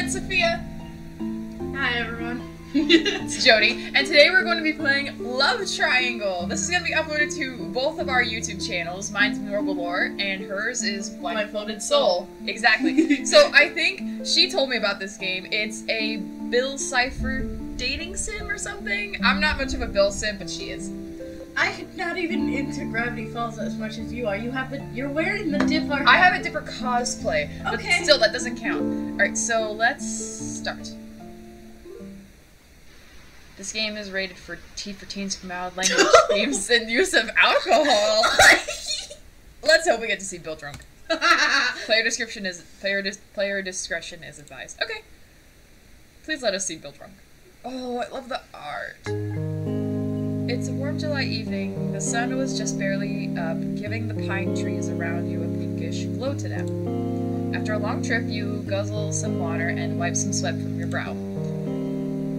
friend Sophia. Hi everyone. It's Jodi, and today we're going to be playing Love Triangle. This is going to be uploaded to both of our YouTube channels. Mine's More Galore, and hers is Blindfolded Soul. Exactly. So I think she told me about this game. It's a Bill Cipher dating sim or something. I'm not much of a Bill sim, but she is. I'm not even into Gravity Falls as much as you are. You're wearing the Dipper. I have a Dipper cosplay, but Okay. still, that doesn't count. Alright, so let's start. This game is rated for teens, mild language themes, and use of alcohol. Let's hope we get to see Bill drunk. Player discretion is advised. Okay. Please let us see Bill drunk. Oh, I love the art. It's a warm July evening. The sun was just barely up, giving the pine trees around you a pinkish glow to them. After a long trip, you guzzle some water and wipe some sweat from your brow.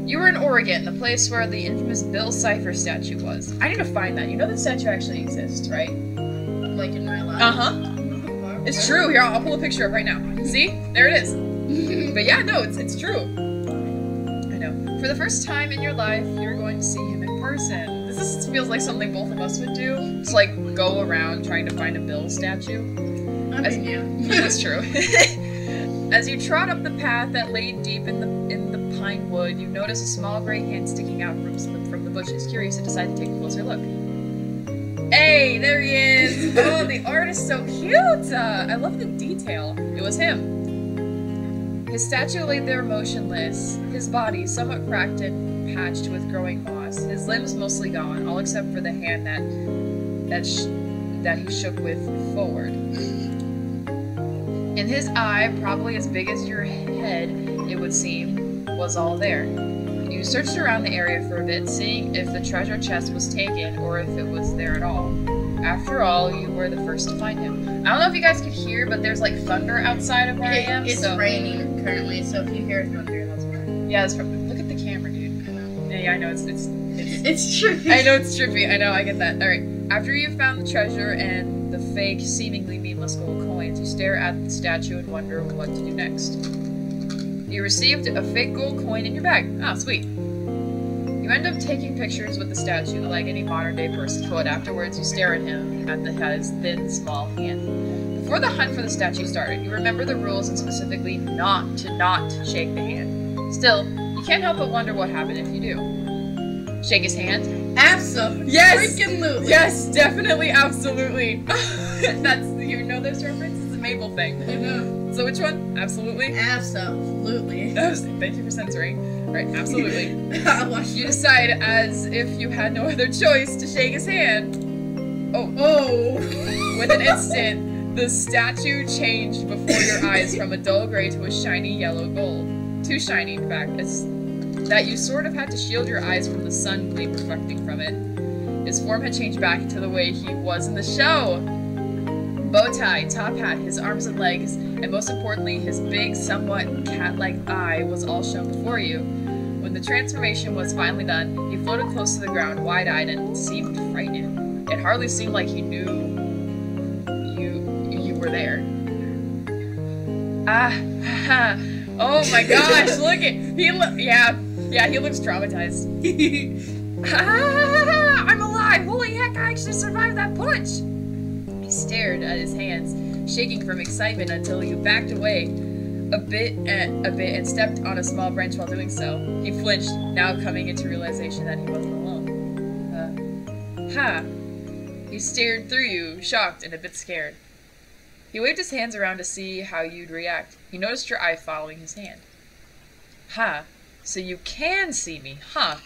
You were in Oregon, the place where the infamous Bill Cipher statue was. I need to find that. You know the statue actually exists, right? Like in real life. Uh-huh. It's true. Here, I'll pull a picture up right now. See? There it is. But yeah, no, it's true. I know. For the first time in your life, you're going to see him in person. This feels like something both of us would do. Just like go around trying to find a Bill statue. I mean, yeah. That's true. As you trot up the path that lay deep in the pine wood, you notice a small gray hand sticking out from the bushes. Curious, you decide to take a closer look. Hey, there he is! Oh, the art is so cute! I love the detail. It was him. His statue lay there motionless, his body somewhat cracked and patched with growing moss, his limbs mostly gone, all except for the hand that he shook with forward. In his eye, probably as big as your head, it would seem, was all there. You searched around the area for a bit, seeing if the treasure chest was taken or if it was there at all. After all, you were the first to find him. I don't know if you guys could hear, but there's like thunder outside of where I am. It's raining currently, so if you hear thunder, that's why. Yeah, that's probably. Look at the camera, dude. I know. Yeah, I know it's trippy. I know it's trippy. I know, I get that. All right. After you've found the treasure and the fake, seemingly meaningless gold coins, you stare at the statue and wonder what to do next. You received a fake gold coin in your bag. Ah, sweet. You end up taking pictures with the statue like any modern-day person would. Afterwards, you stare at him, at his thin, small hand. Before the hunt for the statue started, you remember the rules and specifically not to shake the hand. Still, you can't help but wonder what happened if you do. Shake his hand? Absolutely. Yes! Freaking Yes, definitely, absolutely. You know this reference? It's a Mabel thing. I know. So which one? Absolutely? Absolutely. Thank you for censoring. Alright, absolutely. You You decide, as if you had no other choice, to shake his hand. Oh. With an instant, the statue changed before your eyes from a dull gray to a shiny yellow gold. Too shiny, in fact, that you sort of had to shield your eyes from the sun gleam reflecting from it. His form had changed back to the way he was in the show. Bow tie, top hat, his arms and legs, and most importantly, his big, somewhat cat-like eye was all shown before you. When the transformation was finally done, he floated close to the ground, wide-eyed, and seemed frightened. It hardly seemed like he knew you were there. Oh my gosh, look at he looks traumatized. I'm alive! Holy heck, I actually survived that punch! He stared at his hands, shaking from excitement until you backed away a bit and stepped on a small branch while doing so. He flinched, now coming into realization that he wasn't alone. He stared through you, shocked and a bit scared. He waved his hands around to see how you'd react. He noticed your eye following his hand. So you can see me, huh?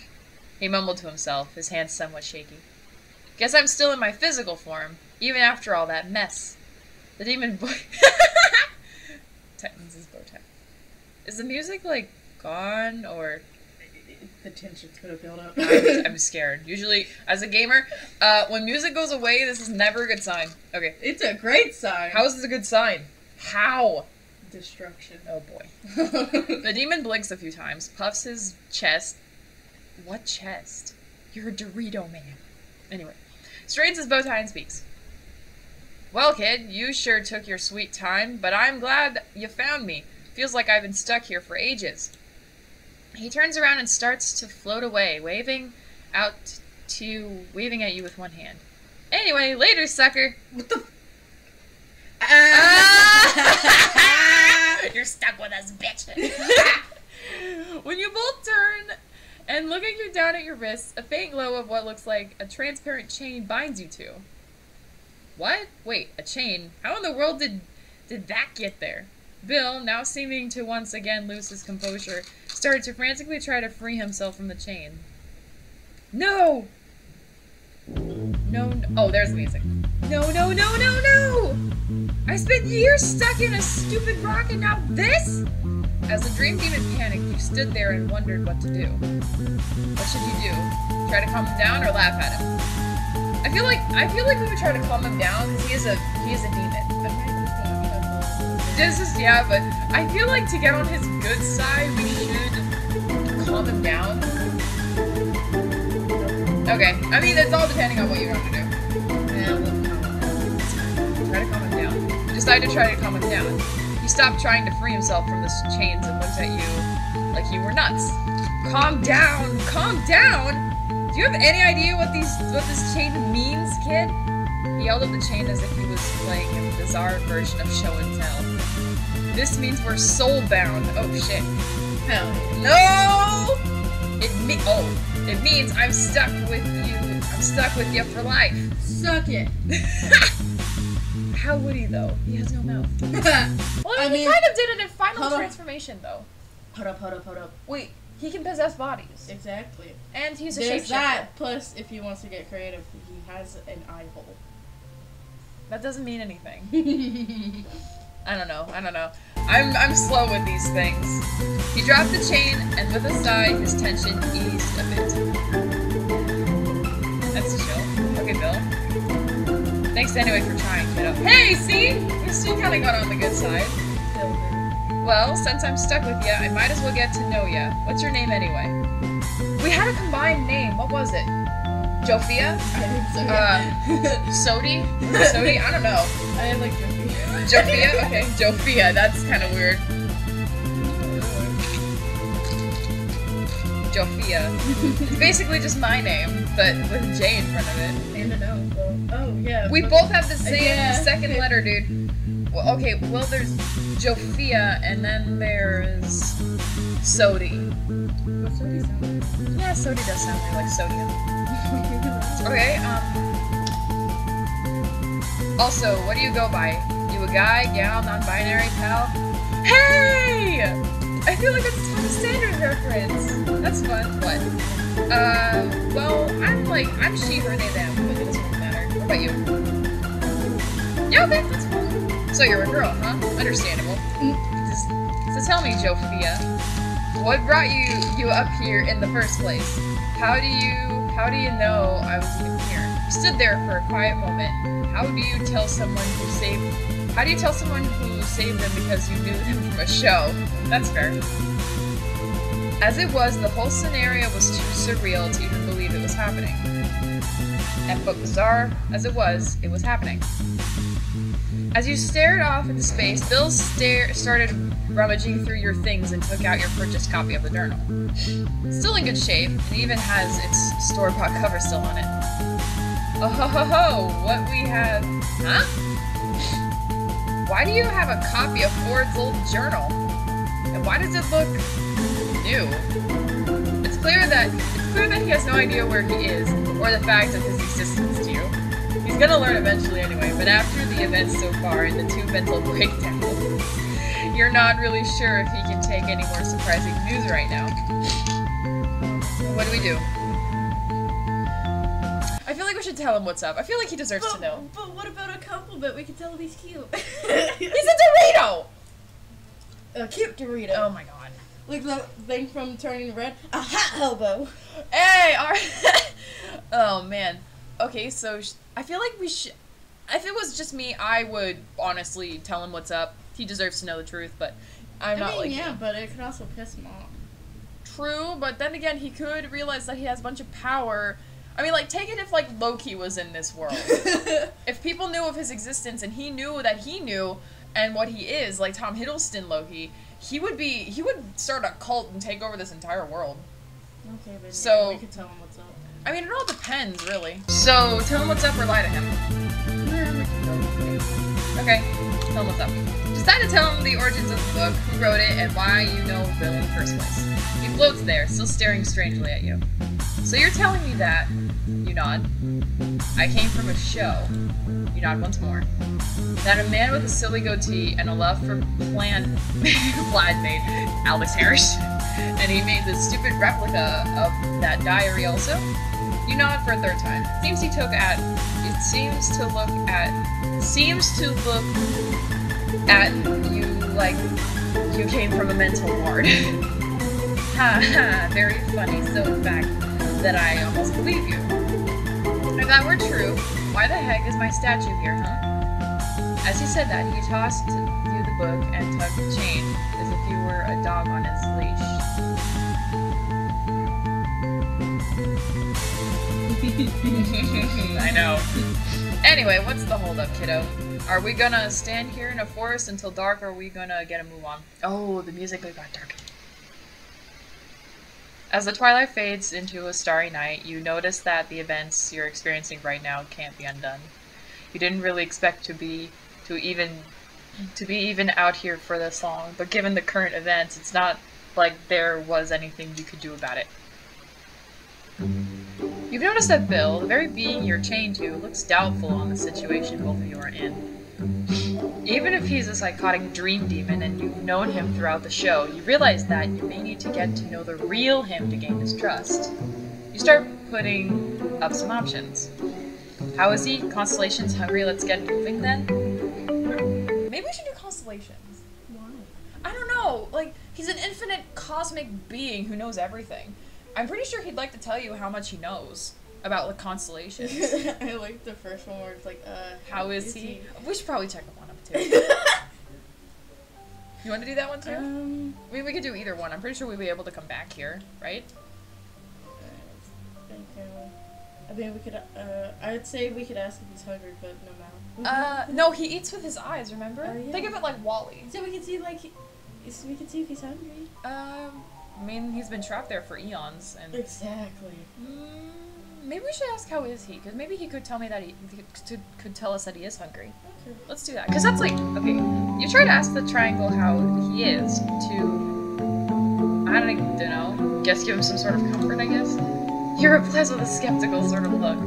He mumbled to himself, his hands somewhat shaky. Guess I'm still in my physical form, even after all that mess. The demon boy tightens his bow tie. Is the music, like, gone, or... The tension's gonna build up. I'm scared. Usually, as a gamer, when music goes away, this is never a good sign. Okay. It's a great sign. How is this a good sign? How? Destruction. Oh boy. The demon blinks a few times, puffs his chest. What chest? You're a Dorito man. Anyway. Straightens his bow tie and speaks. Well, kid, you sure took your sweet time, but I'm glad you found me. Feels like I've been stuck here for ages. He turns around and starts to float away, waving at you with one hand. Anyway, later, sucker. What the? You're stuck with us, bitch. When you both turn and looking you down at your wrists, a faint glow of what looks like a transparent chain binds you to. What? Wait, a chain? How in the world did that get there? Bill, now seeming to once again lose his composure, started to frantically try to free himself from the chain. No! No, oh, there's the music. No, no, no, no, no! I spent years stuck in a stupid rock and now this? As the dream demon panicked, you stood there and wondered what to do. What should you do? Try to calm him down or laugh at him? I feel like we would try to calm him down because he is a demon. This is, yeah, but I feel like to get on his good side, we should calm him down. Okay, I mean, it's all depending on what you want to do. Yeah, Try to calm him down. You decided to try to calm him down. He stopped trying to free himself from the chains and looked at you like you were nuts. Calm down! Calm down! Do you have any idea what this chain means, kid? He held up the chain as if he was playing a bizarre version of show and tell. This means we're soul-bound. Oh, shit. hell. No! It means I'm stuck with you. I'm stuck with you for life. Suck it. How would he, though? He has no mouth. Well, I he mean, kind of did it in Final hold on. Transformation, though. Hold up. Wait, he can possess bodies. Exactly. And he's a There's shapeshifter. that, plus if he wants to get creative, he has an eye hole. That doesn't mean anything. I don't know. I'm slow with these things. He dropped the chain, and with a sigh, his tension eased a bit. That's chill. Okay, Bill. Thanks anyway for trying, kiddo. Hey, see? We still kind of got on the good side. Well, since I'm stuck with ya, I might as well get to know ya. What's your name anyway? We had a combined name. What was it? Sophia? I think so, yeah. Sodi? Sodi? I don't know. I had like Sophia. Sophia? Okay, Sophia. That's kind of weird. Sophia. It's basically just my name, but with a J in front of it. And an L. Oh, yeah. We both have the same Yeah. second letter, dude. Well, okay, well, there's Sophia, and then there's Sodi. What's Sodi sound? Yeah, Sodi does sound like sodium. Okay, also, what do you go by? You a guy, gal, non-binary, pal? Hey! I feel like it's a Tom Sanders reference. That's fun. What? Well, I'm she, her, they, them, but it doesn't really matter. What about you? Yeah, okay, that's cool. So you're a girl, huh? Understandable. So tell me, Sophia, what brought you up here in the first place? How do you know I was even here? You stood there for a quiet moment. How do you tell someone who saved them because you knew them from a show? That's fair. As it was, the whole scenario was too surreal to even believe it was happening. And but bizarre as it was happening. As you stared off into space, Bill started rummaging through your things and took out your purchased copy of the journal. Still in good shape, and even has its store-bought cover still on it. Oh ho ho ho! What we have... Huh? Why do you have a copy of Ford's old journal? And why does it look... new? It's clear that he has no idea where he is, or the fact of his existence to you. He's gonna learn eventually anyway, but after the events so far and the two mental breakdowns, you're not really sure if he can take any more surprising news right now. What do we do? I feel like we should tell him what's up. I feel like he deserves to know. But what about a compliment? We can tell him he's cute. He's a Dorito! A cute Dorito. Oh my god. Like the thing from Turning Red. A hot elbow. Hey, alright. Oh man. Okay, so I feel like we should... If it was just me, I would honestly tell him what's up. He deserves to know the truth, but I'm not like... yeah, but it could also piss him off. True, but then again, he could realize that he has a bunch of power. I mean, like, take it if, like, Loki was in this world. If people knew of his existence and he knew that he knew and what he is, like Tom Hiddleston Loki, he would start a cult and take over this entire world. Okay, but So- we could tell him what's up. I mean, it all depends, really. So, tell him what's up or lie to him. Yeah, we can go. Okay, tell him what's up. Decide to tell him the origins of the book, who wrote it, and why you know Bill in the first place. He floats there, still staring strangely at you. So you're telling me that, you nod, I came from a show, you nod once more, that a man with a silly goatee and a love for plaid made Alex Harris, and he made this stupid replica of that diary also? You nod for a third time. Seems to look at you like you came from a mental ward. Ha ha, very funny, so in fact that I almost believe you. If that were true, why the heck is my statue here, huh? As he said that, he tossed you the book and tugged the chain, as if you were a dog on its leash. I know. Anyway, what's the holdup, kiddo? Are we gonna stand here in a forest until dark, or are we gonna get a move on? Oh, the music got dark. As the twilight fades into a starry night, you notice that the events you're experiencing right now can't be undone. You didn't really expect to be even out here for this long, but given the current events, it's not like there was anything you could do about it. You've noticed that Bill, the very being you're chained to, looks doubtful on the situation both of you are in. Even if he's a psychotic dream demon and you've known him throughout the show, you realize that you may need to get to know the real him to gain his trust. You start putting up some options. How is he? Constellations hungry? Let's get moving then? Maybe we should do constellations. Why? I don't know. Like, he's an infinite cosmic being who knows everything. I'm pretty sure he'd like to tell you how much he knows about the constellations. I like the first one where it's like, How is he? We should probably check one up too. You want to do that one too? We could do either one. I'm pretty sure we'd be able to come back here, right? I mean, we could, I'd say we could ask if he's hungry, but no matter. No, he eats with his eyes, remember? Yeah. Think of it like Wall-E. So we can see, like, we can see if he's hungry. I mean, he's been trapped there for eons, and... Exactly. Maybe we should ask how is he, because maybe he could tell me that could tell us that he is hungry. Okay. Let's do that, because that's like, okay, you try to ask the triangle how he is to, I don't know, guess give him some sort of comfort, I guess? He replies with a skeptical sort of look.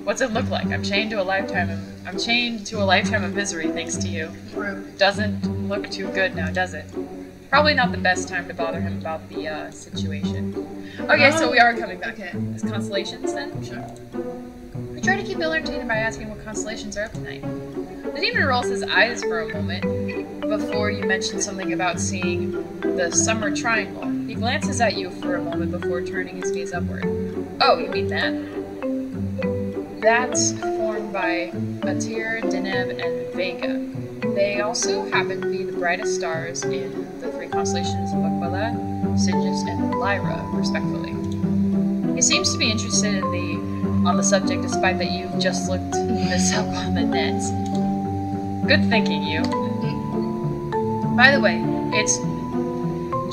What's it look like? I'm chained to a lifetime of misery thanks to you. Doesn't look too good now, does it? Probably not the best time to bother him about the situation. Okay, so we are coming back. Okay. As constellations then? Sure. We try to keep Bill entertained by asking what constellations are up tonight. The demon rolls his eyes for a moment before you mention something about seeing the summer triangle. He glances at you for a moment before turning his gaze upward. Oh, you mean that? That's formed by BATDR, Deneb, and Vega. They also happen to be the brightest stars in the three constellations of Aquila, Cygnus, and Lyra, respectively. He seems to be interested on the subject despite that you've just looked this up on the net. Good thinking, you. By the way, it's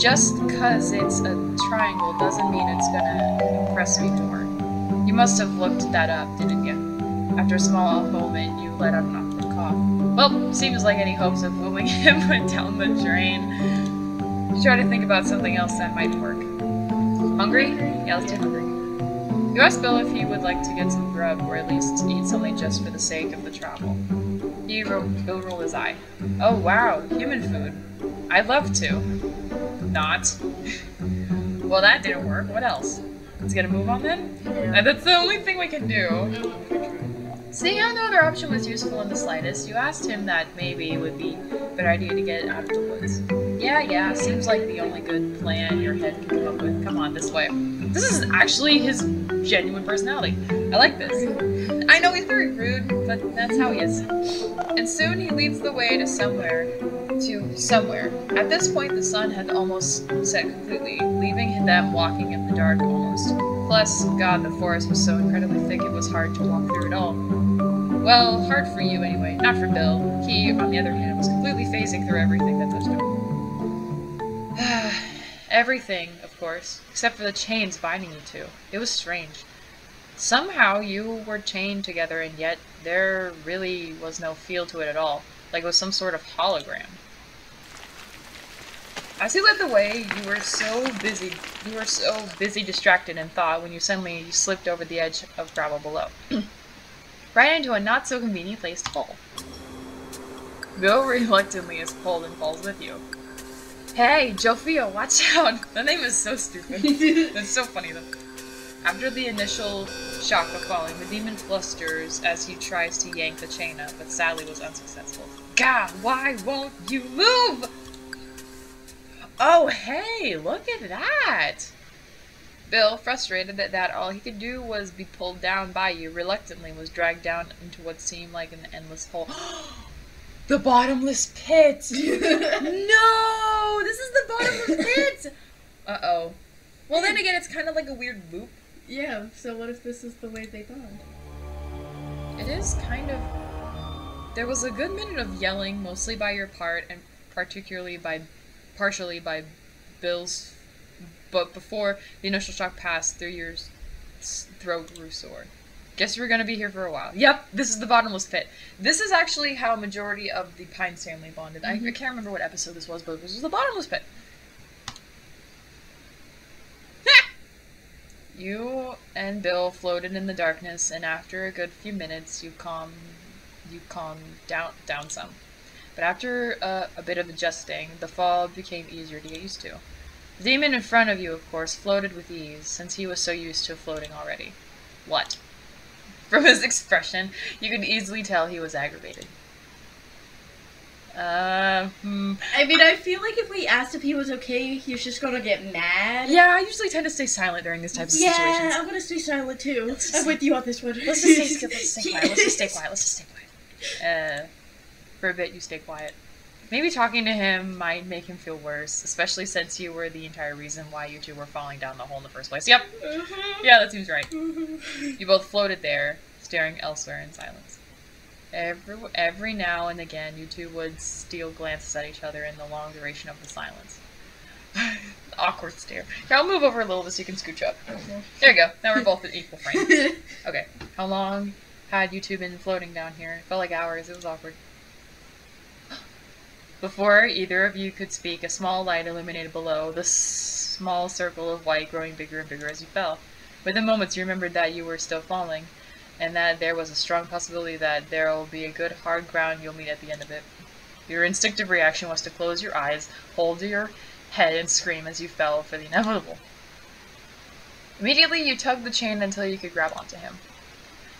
just because it's a triangle doesn't mean it's gonna impress me more. You must have looked that up, didn't you? After a small moment, you let out an awkward cough. Well, seems like any hopes of wooing him went down the drain. You try to think about something else that might work. Hungry? Yeah, let's do hungry. You asked Bill if he would like to get some grub, or at least eat something just for the sake of the travel. Bill rolled his eye. Oh wow, human food. I'd love to. Not. Well, that didn't work. What else? Let's get a move on then? Yeah. That's the only thing we can do. Seeing how no other option was useful in the slightest, you asked him that maybe it would be a better idea to get out of the woods. Yeah, seems like the only good plan your head can come up with. Come on, this way. This is actually his genuine personality. I like this. I know he's very rude, but that's how he is. And soon he leads the way to somewhere. At this point, the sun had almost set completely, leaving them walking in the dark almost. Plus, God, the forest was so incredibly thick it was hard to walk through it all. Well, hard for you anyway, not for Bill. He, on the other hand, was completely phasing through everything that touched him. Everything, of course, except for the chains binding you two. It was strange. Somehow you were chained together, and yet there really was no feel to it at all, like it was some sort of hologram. As he led the way, you were so busy distracted in thought when you suddenly slipped over the edge of gravel below. Right into a not-so-convenient place to fall. Bill reluctantly is pulled and falls with you. Hey, Sophia, watch out! That name is so stupid. That's so funny though. After the initial shock of falling, the demon flusters as he tries to yank the chain up, but sadly was unsuccessful. God, why won't you move? Oh, hey, look at that! Bill, frustrated that all he could do was be pulled down by you, reluctantly was dragged down into what seemed like an endless hole. The bottomless pit! No! This is the bottomless pit! Uh-oh. Well, then again, it's kind of like a weird loop. Yeah, so what if this is the way they bond? It is kind of... There was a good minute of yelling, mostly by your part, and partially by Bill's, but before the initial shock passed through your throat grew sore. Guess we're gonna be here for a while. Yep, this is the bottomless pit. This is actually how majority of the Pines family bonded. I can't remember what episode this was, but this was the bottomless pit. You and Bill floated in the darkness, and after a good few minutes, you calmed down some. But after a bit of adjusting, the fall became easier to get used to. The demon in front of you, of course, floated with ease, since he was so used to floating already. What? From his expression, you could easily tell he was aggravated. I mean, I feel like if we asked if he was okay, he was just gonna get mad. Yeah, I usually tend to stay silent during these types of situations. Yeah, I'm gonna stay silent too. I'm with you on this one. Let's just stay quiet. Let's just stay quiet. For a bit, you stay quiet. Maybe talking to him might make him feel worse, especially since you were the entire reason why you two were falling down the hole in the first place. Yep. Yeah, that seems right. You both floated there, staring elsewhere in silence. Every now and again, you two would steal glances at each other in the long duration of the silence. Awkward stare. Here, I'll move over a little bit so you can scooch up. Okay. There you go. Now we're both in equal frame. Okay. How long had you two been floating down here? It felt like hours. It was awkward. Before either of you could speak, a small light illuminated below, the small circle of white growing bigger and bigger as you fell. Within moments, you remembered that you were still falling, and that there was a strong possibility that there will be a good hard ground you'll meet at the end of it. Your instinctive reaction was to close your eyes, hold your head, and scream as you fell for the inevitable. Immediately, you tugged the chain until you could grab onto him.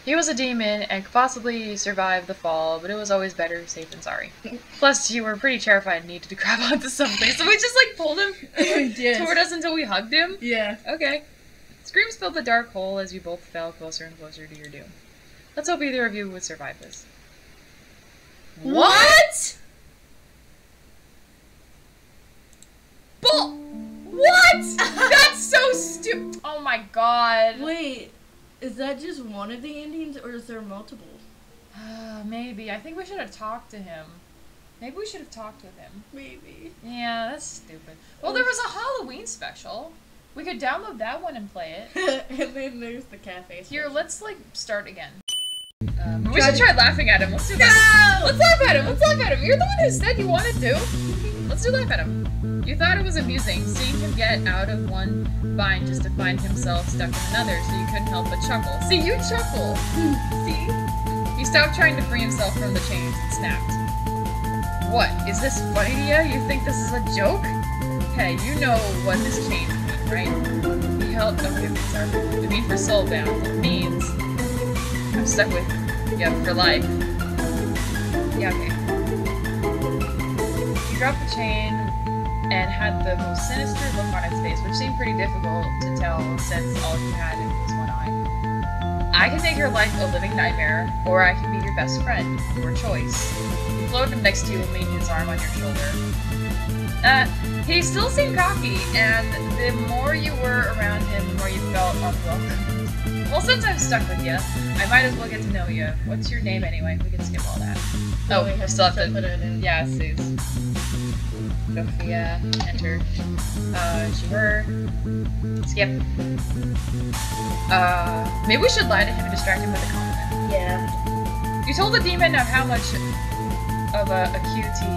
He was a demon and could possibly survive the fall, but it was always better safe than sorry. Plus, you were pretty terrified and needed to grab onto something, so we just like pulled him toward us until we hugged him? Yeah. Okay. Screams filled the dark hole as you both fell closer and closer to your doom. Let's hope either of you would survive this. What? What? That's so stupid. Oh my god. Wait. Is that just one of the Indians, or is there multiple? Maybe. I think we should have talked to him. Maybe we should have talked with him. Maybe. Yeah, that's stupid. Well, there was a Halloween special. We could download that one and play it. And then there's the cafe special. Here, let's, like, start again. We should try laughing at him. Let's do that. No! Let's laugh at him. Let's laugh at him. You're the one who said you wanted to. Let's do laugh at him. You thought it was amusing, seeing him get out of one bind just to find himself stuck in another, so you couldn't help but chuckle. See, you chuckle. See? He stopped trying to free himself from the chains and snapped. What? Is this funny to you? You think this is a joke? Hey, you know what this chains mean, right? He held... Okay, sorry. It means for soulbound. It means... I'm stuck with you for life. Yeah, okay. He dropped the chain and had the most sinister look on his face, which seemed pretty difficult to tell since all he had was one eye. I can make your life a living nightmare, or I can be your best friend. Your choice. He floated next to you and leaned his arm on your shoulder. He still seemed cocky, and the more you were around him, the more you felt unwelcome. Well, since I'm stuck with you, I might as well get to know you. What's your name anyway? We can skip all that. Oh, we still have to put it in. Yeah, Suze. Sophia, enter. She, her. Skip. Maybe we should lie to him and distract him with a compliment. Yeah. You told the demon of how much of a cute he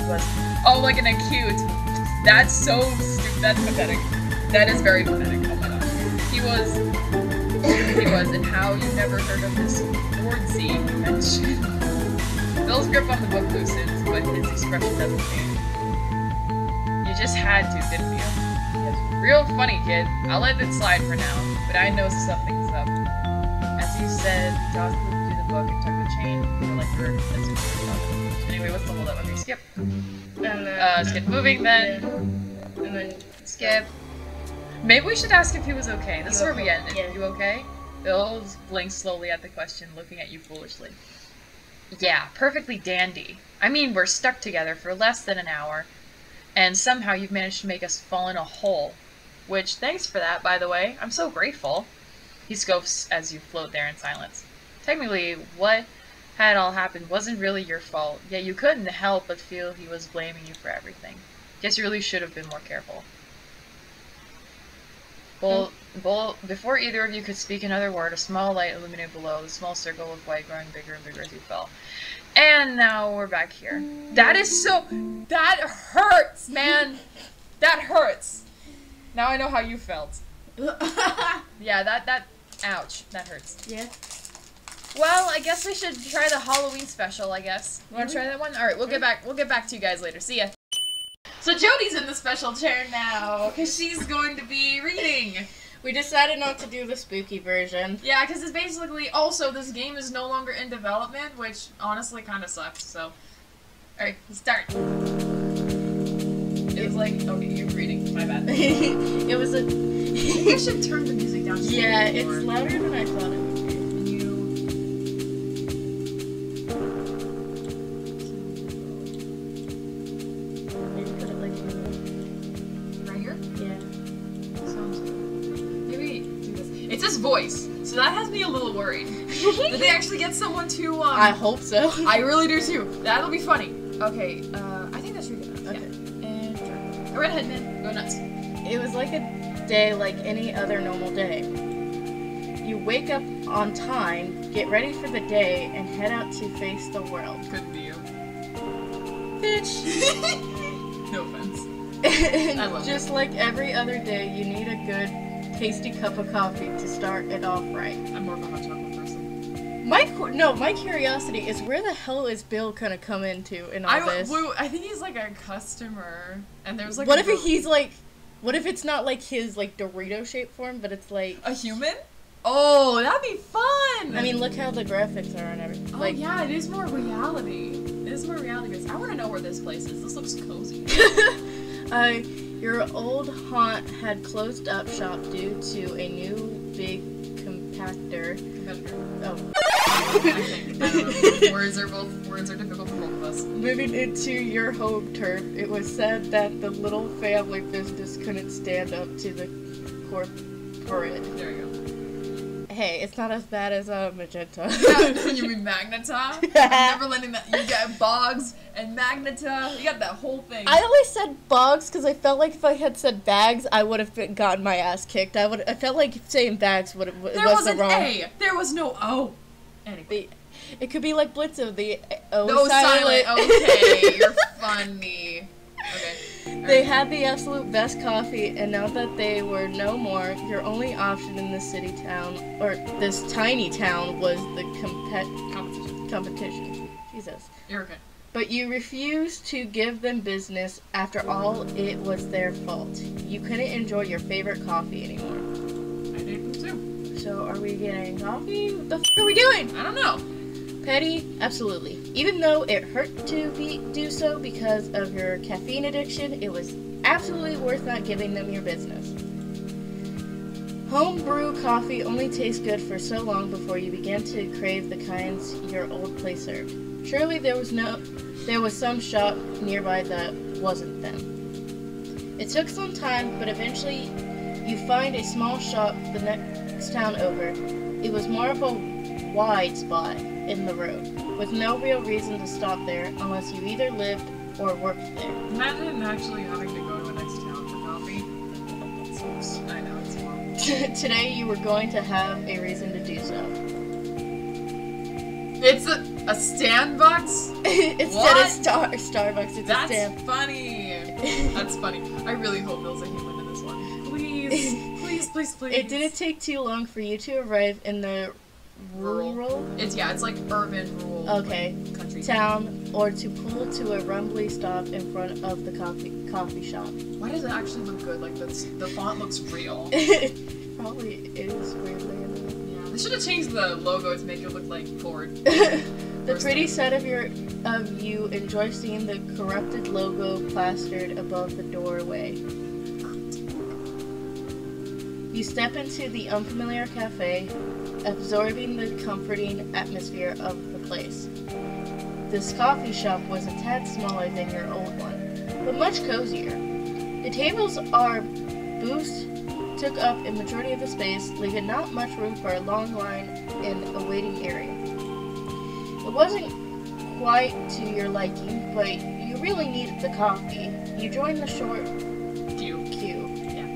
was. Oh, like an acute. That's so stupid. That's pathetic. That is very pathetic. Oh my god. He was, and how you never heard of this word Z you mentioned. Bill's grip on the book loosens, but his expression doesn't change. You just had to, didn't you? Yes. Real funny, kid. I'll let it slide for now, but I know something's up. As you said, he tossed to the book and took the chain. You were like you were. Anyway, what's the hold up? Okay, skip. And Skip moving then. Yeah. And then Skip. Maybe we should ask if he was okay. This is where we ended. Yeah. You okay? Bill blinks slowly at the question, looking at you foolishly. Yeah, perfectly dandy. I mean, we're stuck together for less than an hour, and somehow you've managed to make us fall in a hole. Which, thanks for that, by the way. I'm so grateful. He scopes as you float there in silence. Technically, what had all happened wasn't really your fault, yet you couldn't help but feel he was blaming you for everything. Guess you really should have been more careful. Before either of you could speak another word, a small light illuminated below, the small circle of white growing bigger and bigger as you fell. And now we're back here. That hurts, man! That hurts! Now I know how you felt. Yeah, ouch, that hurts. Yeah. Well, I guess we should try the Halloween special, I guess. You wanna try that one? Alright, we'll get back to you guys later. See ya. So Jodi's in the special chair now, because she's going to be reading. We decided not to do the spooky version. Yeah, because it's basically, also, this game is no longer in development, which honestly kind of sucks, so. Alright, start. It was like, okay, you're reading, my bad. It was a... Maybe I should turn the music down. Yeah, it's louder than I thought it would be. It's his voice, so that has me a little worried. Did they actually get someone to, I hope so. I really do too. That'll be funny. Okay, I think that's good enough. Okay. Yeah. And go right ahead, man. Go nuts. It was like a day like any other normal day. You wake up on time, get ready for the day, and head out to face the world. Couldn't be you. Bitch! No offense. And I love just like every other day, you need a good tasty cup of coffee to start it off right. I'm more of a hot chocolate person. My curiosity is where the hell is Bill gonna come into in all this? I think he's like a customer, and there's like. What if he's like? What if it's not like his like Dorito shaped form, but it's like a human? Oh, that'd be fun! I mean, look how the graphics are and everything. Oh like, yeah, it is more reality. It is more reality. Because I want to know where this place is. This looks cozy. Your old haunt had closed up shop due to a new big competitor. Oh. I don't know. Words are difficult for both of us. Moving into your home turf, it was said that the little family business couldn't stand up to the corporate. There you go. Hey, it's not as bad as Magenta. Yeah, you mean Magneta? I'm never letting that. You got Boggs and Magneta. You got that whole thing. I only said Boggs because I felt like if I had said Bags, I would have gotten my ass kicked. I felt like saying Bags was the wrong. There was an A. There was no O. Anyway. It could be like Blitzo, the O no silent. Okay, you're funny. Okay. They had the absolute best coffee, and now that they were no more, your only option in this city town, or this tiny town, was the competition. Jesus. You're okay. But you refused to give them business. After all, it was their fault. You couldn't enjoy your favorite coffee anymore. I did too. So, are we getting coffee? What the f*** are we doing? I don't know. Petty? Absolutely. Even though it hurt to do so because of your caffeine addiction, it was absolutely worth not giving them your business. Home brew coffee only tastes good for so long before you begin to crave the kinds your old place served. Surely there was some shop nearby that wasn't them. It took some time, but eventually you find a small shop the next town over. It was more of a wide spot in the road, with no real reason to stop there unless you either lived or worked there. Imagine actually having to go to a next town for coffee. That sucks. I know, it's fun. Today you were going to have a reason to do so. It's a Starbucks? Instead of Starbucks, it's a stand. That's funny. That's funny. I really hope Bill's a human in this one. Please. Please, please, please. It didn't take too long for you to arrive in the rural? It's like urban, rural, okay, like, country town, or to pull to a rumbly stop in front of the coffee shop. Why does it actually look good? Like, the font looks real. It probably is weirdly enough. Yeah, they should have changed the logo to make it look like Ford. The pretty side of you enjoy seeing the corrupted logo plastered above the doorway. You step into the unfamiliar cafe, absorbing the comforting atmosphere of the place. This coffee shop was a tad smaller than your old one, but much cozier. The tables are booths took up a majority of the space, leaving not much room for a long line in a waiting area. It wasn't quite to your liking, but you really needed the coffee. You joined the short queue. Yeah.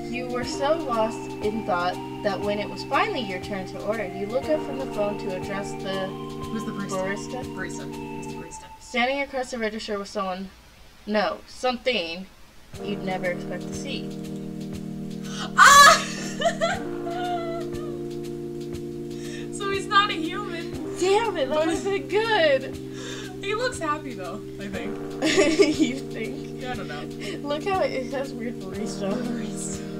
You were so lost in thought that when it was finally your turn to order, you look up from the phone to address the... Who's the barista? Barista. Who's the barista? Standing across the register was something you'd never expect to see. Ah! So he's not a human. Damn it, that was been good. He looks happy though, I think. You think? I don't know. Look how it has weird barista.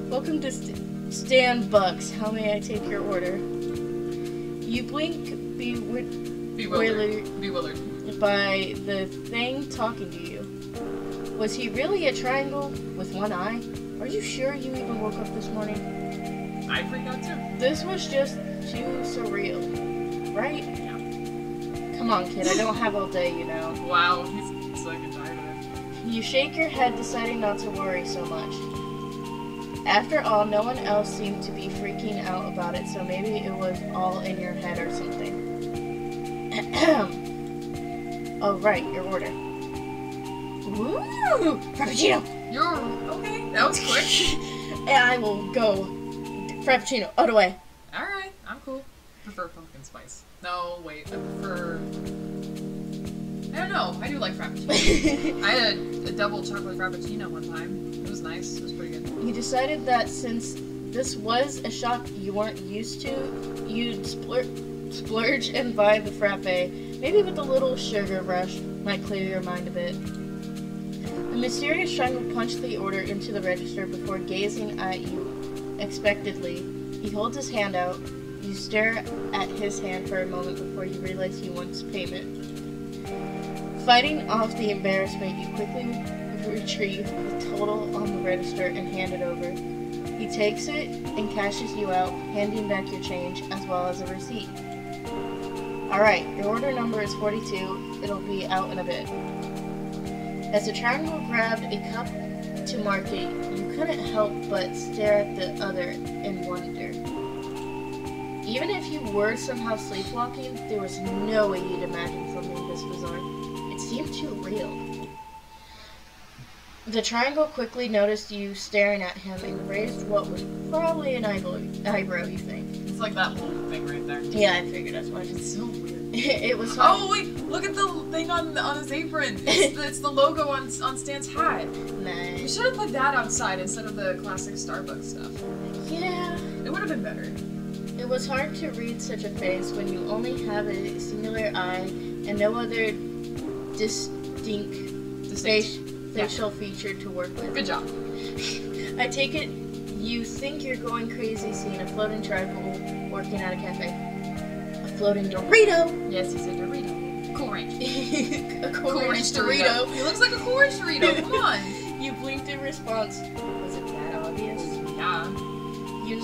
Welcome to Starbucks. How may I take your order? You blink, bewildered by the thing talking to you. Was he really a triangle with one eye? Are you sure you even woke up this morning? I freaked out too. This was just too surreal, right? Yeah. Come on, kid, I don't have all day, you know. Wow, he's like a tired. You shake your head, deciding not to worry so much. After all, no one else seemed to be freaking out about it, so maybe it was all in your head or something. Oh, right, your order. Woo! Frappuccino! You're okay. That was quick. And I will go Frappuccino, all the way. Alright, I'm cool. I prefer pumpkin spice. No, wait, I prefer... I don't know, I do like Frappuccino. I had a double chocolate Frappuccino one time. It was nice, it was pretty good. You decided that since this was a shop you weren't used to, you'd splurge and buy the frappe. Maybe with a little sugar rush might clear your mind a bit. The mysterious triangle punched the order into the register before gazing at you expectantly. He holds his hand out. You stare at his hand for a moment before you realize he wants payment. Fighting off the embarrassment, you quickly retrieve the total on the register and hand it over. He takes it and cashes you out, handing back your change as well as a receipt. Alright, your order number is 42. It'll be out in a bit. As the triangle grabbed a cup to market, you couldn't help but stare at the other in wonder. Even if you were somehow sleepwalking, there was no way you'd imagine something this bizarre. It seemed too real. The triangle quickly noticed you staring at him and raised what was probably an eyebrow, you think. It's like that whole thing right there. Yeah, I figured as much. It's so weird. It was hard. Oh wait, look at the thing on his apron. It's the logo on Stan's hat. We Nice. should have put that outside instead of the classic Starbucks stuff. Yeah. It would have been better. It was hard to read such a face when you only have a singular eye and no other distinct facial feature to work with. Good job. I take it you think you're going crazy seeing a floating triangle working at a cafe. A floating Dorito! Yes, he's a Dorito. Cool Ranch. A Cool Ranch Dorito. He looks like a Cool Ranch Dorito. Come on. You blinked in response. Was it that obvious? Yeah. You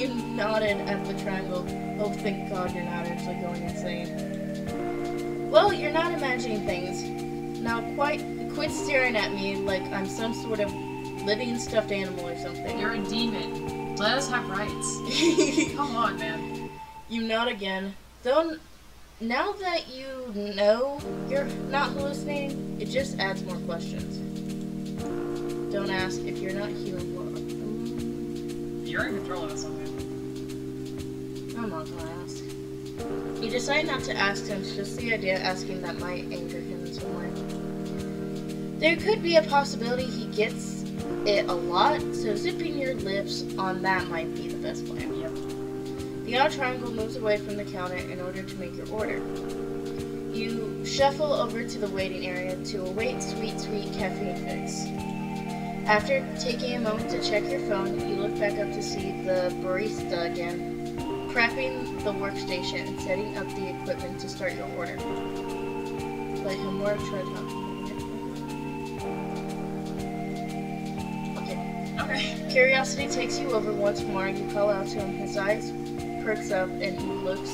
nodded at the triangle. Oh, thank God you're not actually going insane. Well, you're not imagining things. Now, quit staring at me like I'm some sort of living stuffed animal or something. You're a demon. Let us have rights. Come on, man. You nod again, though Now that you know you're not hallucinating, it just adds more questions. Don't ask if you're not healing well. You're in control of this one, man. I'm not gonna ask. You decide not to ask since just the idea of asking that might anger him in some way. There could be a possibility he gets it a lot, so zipping your lips on that might be the best plan. Yep. The odd triangle moves away from the counter in order to make your order. You shuffle over to the waiting area to await sweet, sweet caffeine fix. After taking a moment to check your phone, you look back up to see the barista again, prepping the workstation and setting up the equipment to start your order. Let him work, try to talk. Okay. Curiosity takes you over once more and you call out to him. His eyes perks up and he looks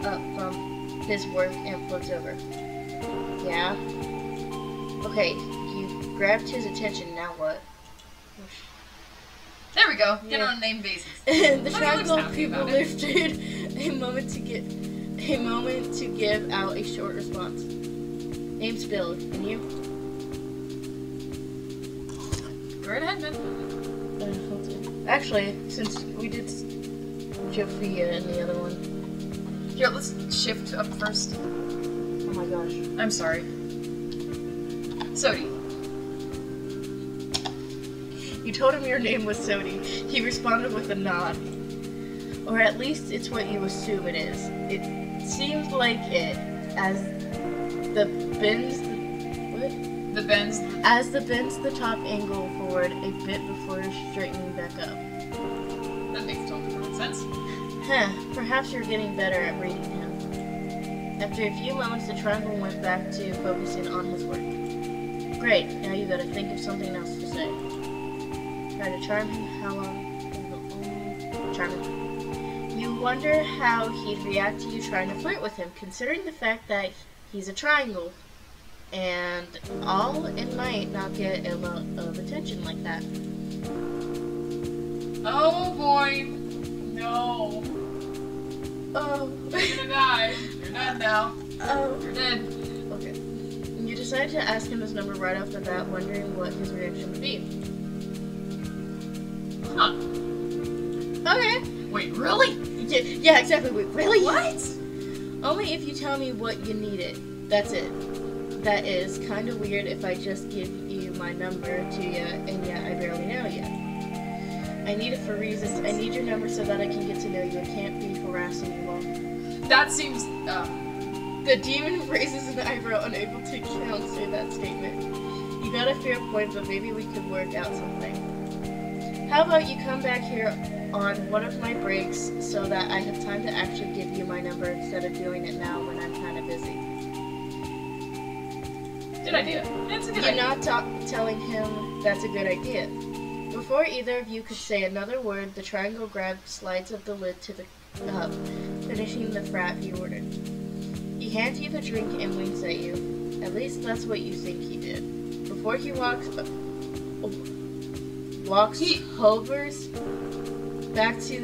up from his work and flips over. Yeah? Okay, you grabbed his attention, now what? There we go. Get Yeah. on a name basis. The He triangle looks happy people about it. lifted a moment to give out a short response. Name's Bill, and you? Go right ahead, man. Actually, since we did Sophia and the other one. Here, let's shift up first. Oh my gosh. I'm sorry. Sodi. You told him your name was Sodi. He responded with a nod. Or at least it's what you assume it is. It seems like it, as the bends the top angle forward a bit before straightening back up. That makes total sense. Huh, perhaps you're getting better at reading him. After a few moments, the triangle went back to focusing on his work. Great, now you gotta think of something else to say. Try to charm him, charm him. You wonder how he'd react to you trying to flirt with him, considering the fact that he's a triangle. And all, it might not get a lot of attention like that. Oh boy. No. Oh. You're gonna die. You're dead now. Oh. You're dead. Okay. You decide to ask him his number right off the bat, wondering what his reaction would be. Huh. Okay. Wait, really? Yeah, exactly. Wait, really? What? Only if you tell me what you needed. That's it. That is kind of weird if I just give you my number to you and yet I barely know you. I need it for reasons. I need your number so that I can get to know you. I can't be harassing you all. That seems, The demon raises an eyebrow, unable to counter that statement. You got a fair point, but maybe we could work out something. How about you come back here on one of my breaks so that I have time to actually give you my number instead of doing it now when I'm kind of busy. good idea. That's a good You're idea. not telling him that's a good idea. Before either of you could say another word, the triangle slides up the lid to the cup, finishing the frap he ordered. He hands you the drink and winks at you. At least that's what you think he did. Before he hovers back to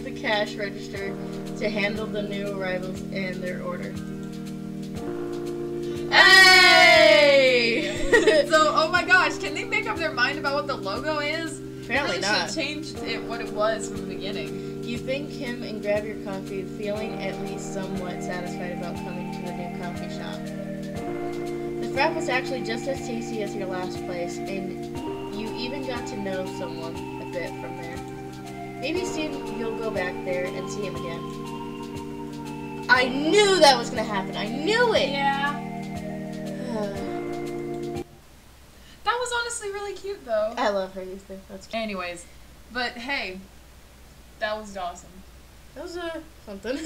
the cash register to handle the new arrivals and their order. Hey! So, oh my gosh, can they make up their mind about what the logo is? Apparently They not. should change it what it was from the beginning. You thank him and grab your coffee, feeling at least somewhat satisfied about coming to the new coffee shop. The frap was actually just as tasty as your last place, and you even got to know someone a bit from there. Maybe soon you'll go back there and see him again. I knew that was gonna happen. I knew it. Yeah. That was honestly really cute, though. I love her. You think that's cute. Anyways, but hey, that was awesome. That was something.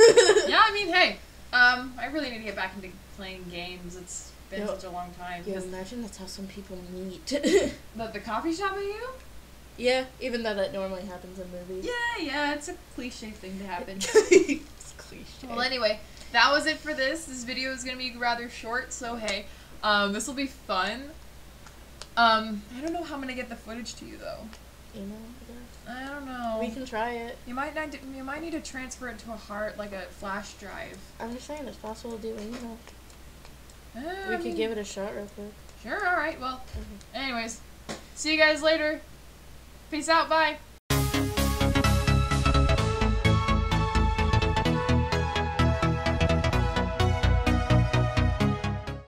Yeah, I mean, hey, I really need to get back into playing games. It's been such a long time. Yeah, imagine that's how some people meet. The coffee shop at you? Yeah, even though that normally happens in movies. Yeah, it's a cliche thing to happen. It's cliche. Well, anyway, that was it for this. This video is gonna be rather short, so hey, this will be fun. I don't know how I'm gonna get the footage to you though. email? I don't know. We can try it. You might need to transfer it to a hard, like a flash drive. I'm just saying it's possible to do email. We could give it a shot real quick. Sure, alright, well, anyways, see you guys later. Peace out, bye.